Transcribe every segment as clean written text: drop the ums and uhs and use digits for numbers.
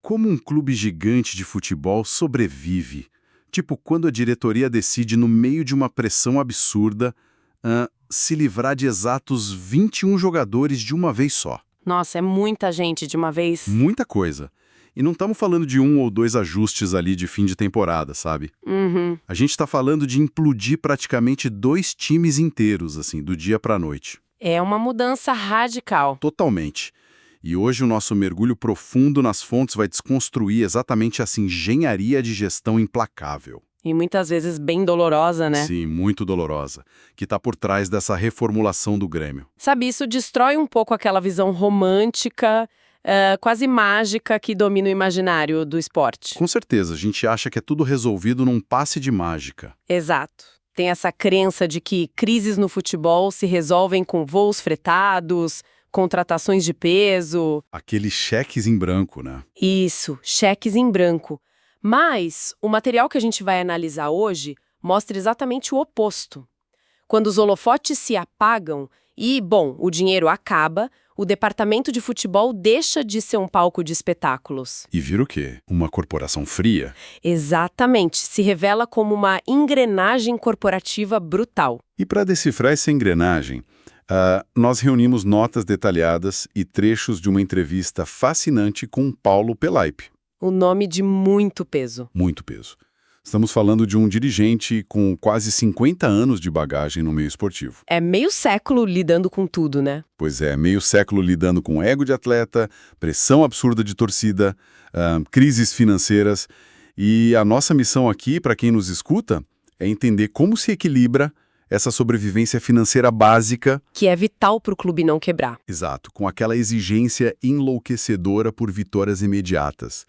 Como um clube gigante de futebol sobrevive? Tipo, quando a diretoria decide, no meio de uma pressão absurda, se livrar de exatos 21 jogadores de uma vez só. Nossa, é muita gente de uma vez. Muita coisa. E não estamos falando de um ou dois ajustes ali de fim de temporada, sabe? Uhum. A gente está falando de implodir praticamente dois times inteiros, assim, do dia para a noite. É uma mudança radical. Totalmente. E hoje o nosso mergulho profundo nas fontes vai desconstruir exatamente essa engenharia de gestão implacável. E muitas vezes bem dolorosa, né? Sim, muito dolorosa, que está por trás dessa reformulação do Grêmio. Sabe, isso destrói um pouco aquela visão romântica, quase mágica que domina o imaginário do esporte. Com certeza, a gente acha que é tudo resolvido num passe de mágica. Exato. Tem essa crença de que crises no futebol se resolvem com voos fretados, contratações de peso. Aqueles cheques em branco, né? Isso, cheques em branco. Mas o material que a gente vai analisar hoje mostra exatamente o oposto. Quando os holofotes se apagam e, bom, o dinheiro acaba, o departamento de futebol deixa de ser um palco de espetáculos. E vira o quê? Uma corporação fria? Exatamente, se revela como uma engrenagem corporativa brutal. E para decifrar essa engrenagem, nós reunimos notas detalhadas e trechos de uma entrevista fascinante com Paulo Pelaipe. O nome de muito peso. Muito peso. Estamos falando de um dirigente com quase 50 anos de bagagem no meio esportivo. É meio século lidando com tudo, né? Pois é, meio século lidando com ego de atleta, pressão absurda de torcida, crises financeiras. E a nossa missão aqui, para quem nos escuta, é entender como se equilibra essa sobrevivência financeira básica. Que é vital para o clube não quebrar. Exato, com aquela exigência enlouquecedora por vitórias imediatas.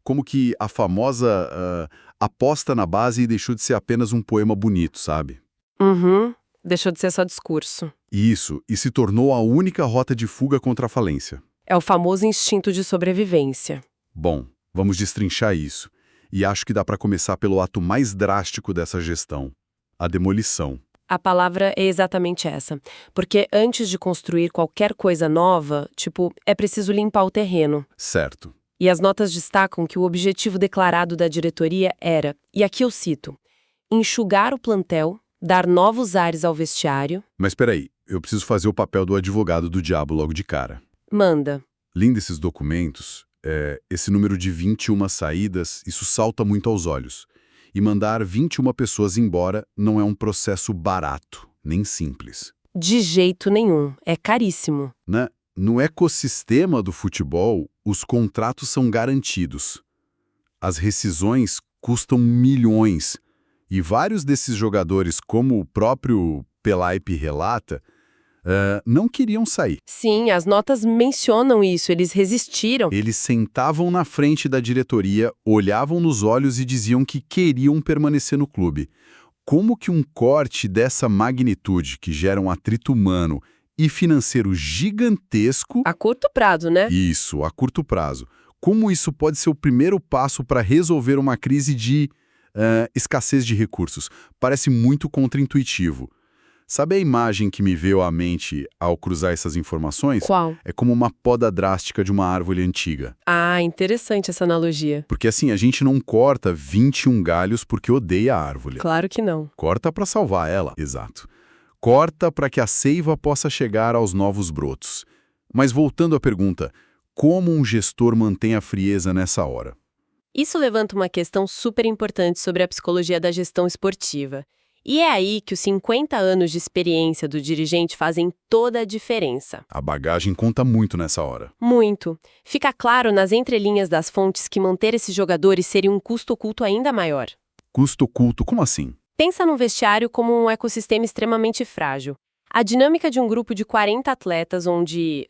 Como que a famosa aposta na base deixou de ser apenas um poema bonito, sabe? Uhum, deixou de ser só discurso. Isso, e se tornou a única rota de fuga contra a falência. É o famoso instinto de sobrevivência. Bom, vamos destrinchar isso. E acho que dá para começar pelo ato mais drástico dessa gestão, a demolição. A palavra é exatamente essa. Porque antes de construir qualquer coisa nova, é preciso limpar o terreno. Certo. E as notas destacam que o objetivo declarado da diretoria era, e aqui eu cito, enxugar o plantel, dar novos ares ao vestiário. Mas peraí, eu preciso fazer o papel do advogado do diabo logo de cara. Manda. Lendo esses documentos, esse número de 21 saídas, isso salta muito aos olhos. E mandar 21 pessoas embora não é um processo barato, nem simples. De jeito nenhum. É caríssimo. No ecossistema do futebol, os contratos são garantidos. As rescisões custam milhões. E vários desses jogadores, como o próprio Pelaipe relata, não queriam sair. Sim, as notas mencionam isso, eles resistiram. Eles sentavam na frente da diretoria, olhavam nos olhos e diziam que queriam permanecer no clube. Como que um corte dessa magnitude, que gera um atrito humano e financeiro gigantesco... A curto prazo, né? Isso, a curto prazo. Como isso pode ser o primeiro passo para resolver uma crise de escassez de recursos? Parece muito contraintuitivo. Sabe a imagem que me veio à mente ao cruzar essas informações? Qual? É como uma poda drástica de uma árvore antiga. Ah, interessante essa analogia. Porque assim, a gente não corta 21 galhos porque odeia a árvore. Claro que não. Corta para salvar ela. Exato. Corta para que a seiva possa chegar aos novos brotos. Mas voltando à pergunta, como um gestor mantém a frieza nessa hora? Isso levanta uma questão super importante sobre a psicologia da gestão esportiva. E é aí que os 50 anos de experiência do dirigente fazem toda a diferença. A bagagem conta muito nessa hora. Muito. Fica claro nas entrelinhas das fontes que manter esses jogadores seria um custo oculto ainda maior. Custo oculto, como assim? Pensa num vestiário como um ecossistema extremamente frágil. A dinâmica de um grupo de 40 atletas, onde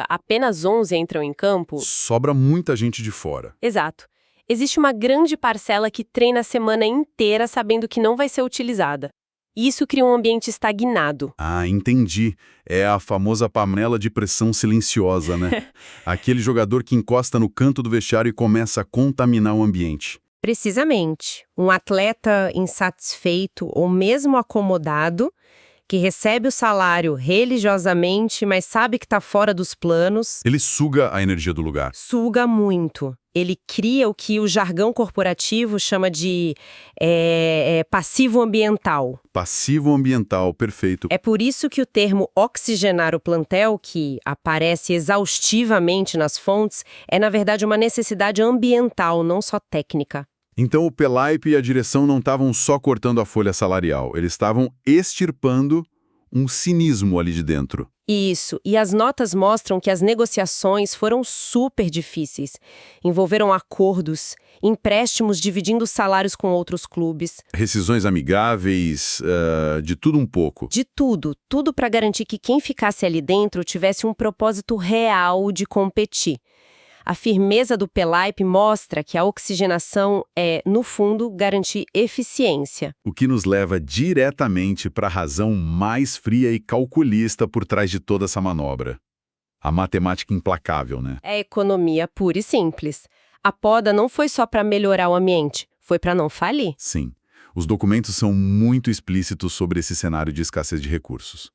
apenas 11 entram em campo... Sobra muita gente de fora. Exato. Existe uma grande parcela que treina a semana inteira sabendo que não vai ser utilizada. E isso cria um ambiente estagnado. Ah, entendi. É a famosa panela de pressão silenciosa, né? Aquele jogador que encosta no canto do vestiário e começa a contaminar o ambiente. Precisamente. Um atleta insatisfeito ou mesmo acomodado, que recebe o salário religiosamente, mas sabe que está fora dos planos. Ele suga a energia do lugar. Suga muito. Ele cria o que o jargão corporativo chama de passivo ambiental. Passivo ambiental, perfeito. É por isso que o termo oxigenar o plantel, que aparece exaustivamente nas fontes, é na verdade uma necessidade ambiental, não só técnica. Então o Pelaip e a direção não estavam só cortando a folha salarial, eles estavam extirpando um cinismo ali de dentro. Isso, e as notas mostram que as negociações foram super difíceis. Envolveram acordos, empréstimos dividindo salários com outros clubes. Rescisões amigáveis, de tudo um pouco. De tudo para garantir que quem ficasse ali dentro tivesse um propósito real de competir. A firmeza do Pelaip mostra que a oxigenação é, no fundo, garantir eficiência. O que nos leva diretamente para a razão mais fria e calculista por trás de toda essa manobra. A matemática implacável, né? É economia pura e simples. A poda não foi só para melhorar o ambiente, foi para não falir. Sim. Os documentos são muito explícitos sobre esse cenário de escassez de recursos.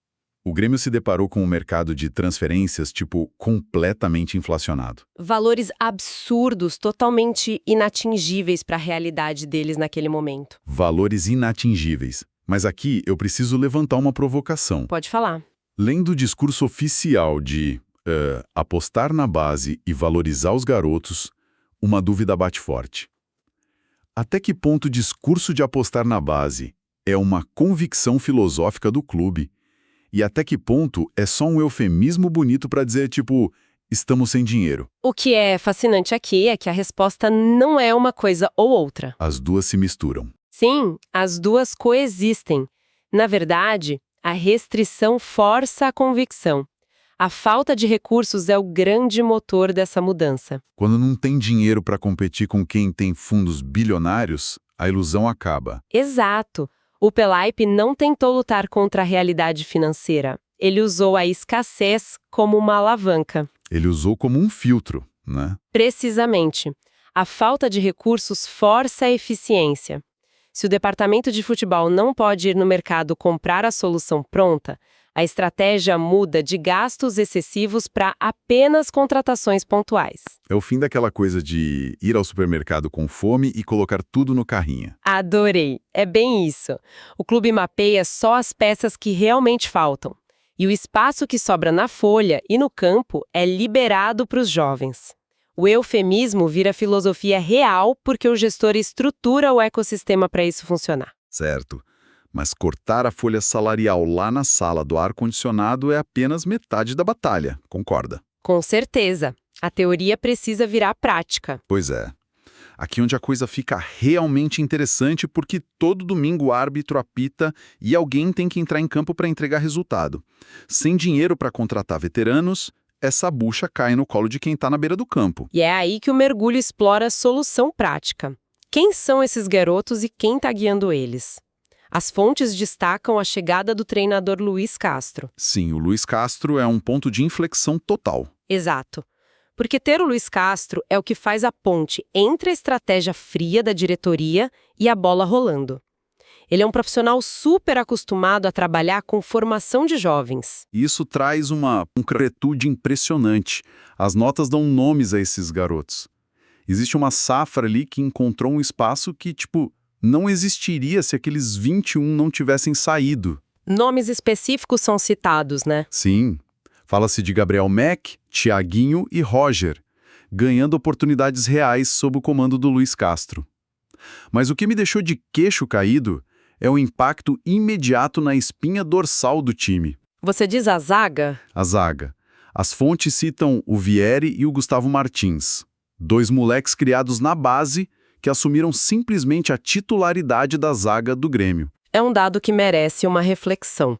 O Grêmio se deparou com um mercado de transferências, completamente inflacionado. Valores absurdos, totalmente inatingíveis para a realidade deles naquele momento. Valores inatingíveis. Mas aqui eu preciso levantar uma provocação. Pode falar. Lendo o discurso oficial de apostar na base e valorizar os garotos, uma dúvida bate forte. Até que ponto o discurso de apostar na base é uma convicção filosófica do clube? E até que ponto é só um eufemismo bonito para dizer, estamos sem dinheiro? O que é fascinante aqui é que a resposta não é uma coisa ou outra. As duas se misturam. Sim, as duas coexistem. Na verdade, a restrição força a convicção. A falta de recursos é o grande motor dessa mudança. Quando não tem dinheiro para competir com quem tem fundos bilionários, a ilusão acaba. Exato. O Pelaip não tentou lutar contra a realidade financeira. Ele usou a escassez como uma alavanca. Ele usou como um filtro, né? Precisamente. A falta de recursos força a eficiência. Se o departamento de futebol não pode ir no mercado comprar a solução pronta, a estratégia muda de gastos excessivos para apenas contratações pontuais. É o fim daquela coisa de ir ao supermercado com fome e colocar tudo no carrinho. Adorei! É bem isso. O clube mapeia só as peças que realmente faltam. E o espaço que sobra na folha e no campo é liberado para os jovens. O eufemismo vira filosofia real porque o gestor estrutura o ecossistema para isso funcionar. Certo. Mas cortar a folha salarial lá na sala do ar-condicionado é apenas metade da batalha, concorda? Com certeza. A teoria precisa virar prática. Pois é. Aqui onde a coisa fica realmente interessante porque todo domingo o árbitro apita e alguém tem que entrar em campo para entregar resultado. Sem dinheiro para contratar veteranos, essa bucha cai no colo de quem está na beira do campo. E é aí que o mergulho explora a solução prática. Quem são esses garotos e quem está guiando eles? As fontes destacam a chegada do treinador Luiz Castro. Sim, o Luiz Castro é um ponto de inflexão total. Exato. Porque ter o Luiz Castro é o que faz a ponte entre a estratégia fria da diretoria e a bola rolando. Ele é um profissional super acostumado a trabalhar com formação de jovens. Isso traz uma concretude impressionante. As notas dão nomes a esses garotos. Existe uma safra ali que encontrou um espaço que, não existiria se aqueles 21 não tivessem saído. Nomes específicos são citados, né? Sim. Fala-se de Gabriel Mack, Thiaguinho e Roger, ganhando oportunidades reais sob o comando do Luiz Castro. Mas o que me deixou de queixo caído é o impacto imediato na espinha dorsal do time. Você diz a zaga? A zaga. As fontes citam o Vieri e o Gustavo Martins, 2 moleques criados na base que assumiram simplesmente a titularidade da zaga do Grêmio. É um dado que merece uma reflexão.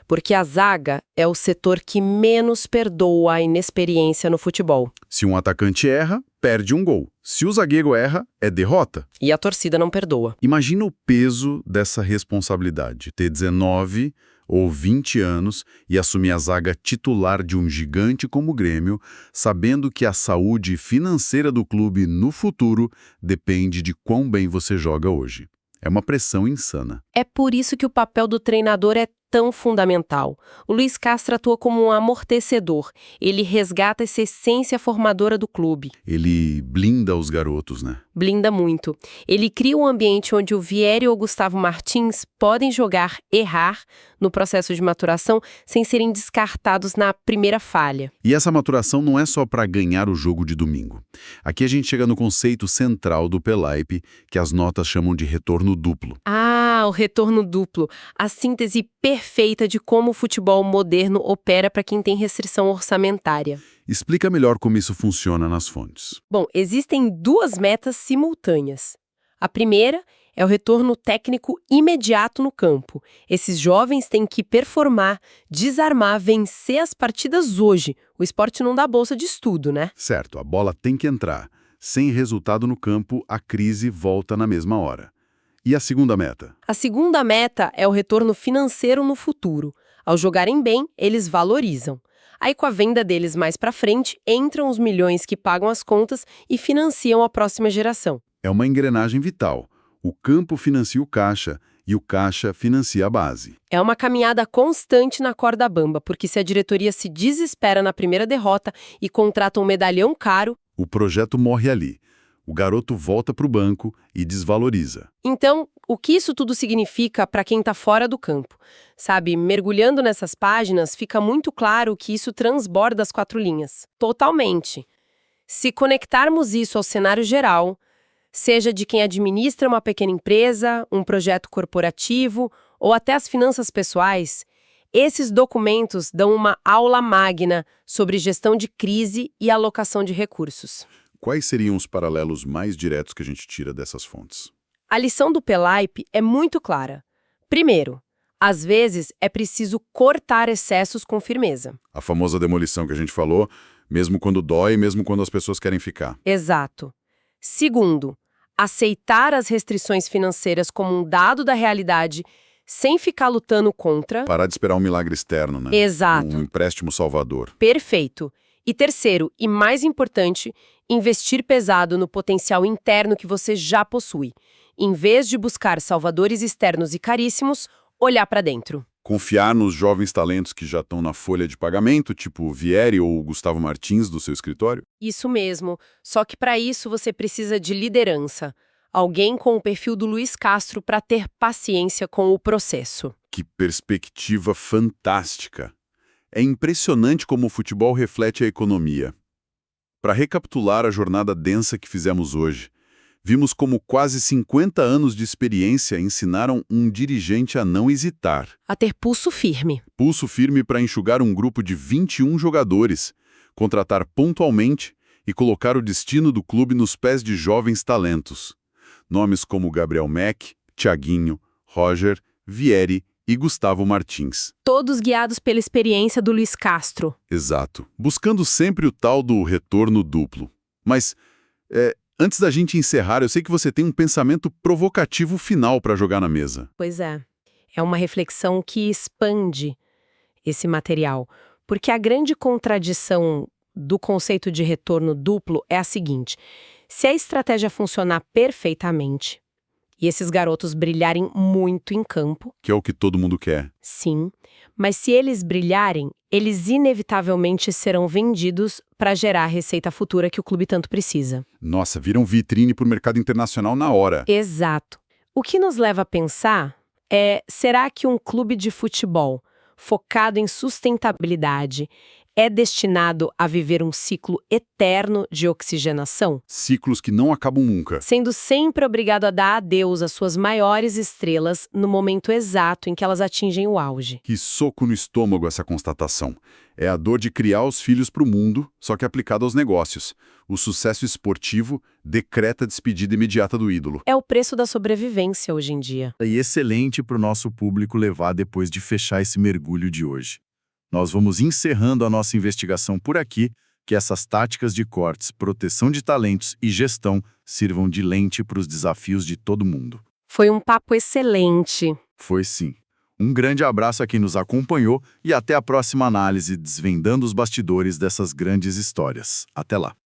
Porque a zaga é o setor que menos perdoa a inexperiência no futebol. Se um atacante erra, perde um gol. Se o zagueiro erra, é derrota. E a torcida não perdoa. Imagina o peso dessa responsabilidade. Ter 19 ou 20 anos e assumir a zaga titular de um gigante como o Grêmio, sabendo que a saúde financeira do clube no futuro depende de quão bem você joga hoje. É uma pressão insana. É por isso que o papel do treinador é tão fundamental. O Luiz Castro atua como um amortecedor. Ele resgata essa essência formadora do clube. Ele blinda os garotos, né? Blinda muito. Ele cria um ambiente onde o Vieri ou o Gustavo Martins podem jogar, errar no processo de maturação sem serem descartados na primeira falha. E essa maturação não é só para ganhar o jogo de domingo. Aqui a gente chega no conceito central do Pelaipe, que as notas chamam de retorno duplo. Ah, o retorno duplo. A síntese perfeita de como o futebol moderno opera para quem tem restrição orçamentária. Explica melhor como isso funciona nas fontes. Bom, existem duas metas simultâneas. A primeira é o retorno técnico imediato no campo. Esses jovens têm que performar, desarmar, vencer as partidas hoje. O esporte não dá bolsa de estudo, né? Certo, a bola tem que entrar. Sem resultado no campo, a crise volta na mesma hora. E a segunda meta? A segunda meta é o retorno financeiro no futuro. Ao jogarem bem, eles valorizam. Aí, com a venda deles mais pra frente, entram os milhões que pagam as contas e financiam a próxima geração. É uma engrenagem vital. O campo financia o caixa e o caixa financia a base. É uma caminhada constante na corda bamba, porque se a diretoria se desespera na primeira derrota e contrata um medalhão caro, O projeto morre ali. O garoto volta para o banco e desvaloriza. então, o que isso tudo significa para quem está fora do campo? Sabe, mergulhando nessas páginas, fica muito claro que isso transborda as quatro linhas. Totalmente. Se conectarmos isso ao cenário geral, seja de quem administra uma pequena empresa, um projeto corporativo ou até as finanças pessoais, esses documentos dão uma aula magna sobre gestão de crise e alocação de recursos. Quais seriam os paralelos mais diretos que a gente tira dessas fontes? A lição do Pelaipe é muito clara. Primeiro, às vezes é preciso cortar excessos com firmeza. A famosa demolição que a gente falou, mesmo quando dói, mesmo quando as pessoas querem ficar. Exato. Segundo, aceitar as restrições financeiras como um dado da realidade sem ficar lutando contra. Parar de esperar um milagre externo, né? Exato. Um empréstimo salvador. Perfeito. E terceiro, e mais importante, investir pesado no potencial interno que você já possui. Em vez de buscar salvadores externos e caríssimos, olhar para dentro. Confiar nos jovens talentos que já estão na folha de pagamento, tipo o Vieri ou o Gustavo Martins do seu escritório? Isso mesmo. Só que para isso você precisa de liderança. Alguém com o perfil do Luiz Castro para ter paciência com o processo. Que perspectiva fantástica! É impressionante como o futebol reflete a economia. Para recapitular a jornada densa que fizemos hoje, vimos como quase 50 anos de experiência ensinaram um dirigente a não hesitar. A ter pulso firme. Pulso firme para enxugar um grupo de 21 jogadores, contratar pontualmente e colocar o destino do clube nos pés de jovens talentos. Nomes como Gabriel Mack, Thiaguinho, Roger, Vieri e Gustavo Martins. Todos guiados pela experiência do Luiz Castro. Exato. Buscando sempre o tal do retorno duplo. Mas, antes da gente encerrar, eu sei que você tem um pensamento provocativo final para jogar na mesa. Pois é. É uma reflexão que expande esse material. Porque a grande contradição do conceito de retorno duplo é a seguinte: se a estratégia funcionar perfeitamente e esses garotos brilharem muito em campo, Que é o que todo mundo quer. sim, mas se eles brilharem, eles inevitavelmente serão vendidos para gerar a receita futura que o clube tanto precisa. Nossa, viram vitrine para o mercado internacional na hora. Exato. O que nos leva a pensar é, será que um clube de futebol focado em sustentabilidade é destinado a viver um ciclo eterno de oxigenação? Ciclos que não acabam nunca. Sendo sempre obrigado a dar adeus às suas maiores estrelas no momento exato em que elas atingem o auge. Que soco no estômago essa constatação. É a dor de criar os filhos para o mundo, só que aplicado aos negócios. O sucesso esportivo decreta a despedida imediata do ídolo. É o preço da sobrevivência hoje em dia. E excelente para o nosso público levar depois de fechar esse mergulho de hoje. Nós vamos encerrando a nossa investigação por aqui, que essas táticas de cortes, proteção de talentos e gestão sirvam de lente para os desafios de todo mundo. Foi um papo excelente. Foi sim. Um grande abraço a quem nos acompanhou e até a próxima análise desvendando os bastidores dessas grandes histórias. Até lá!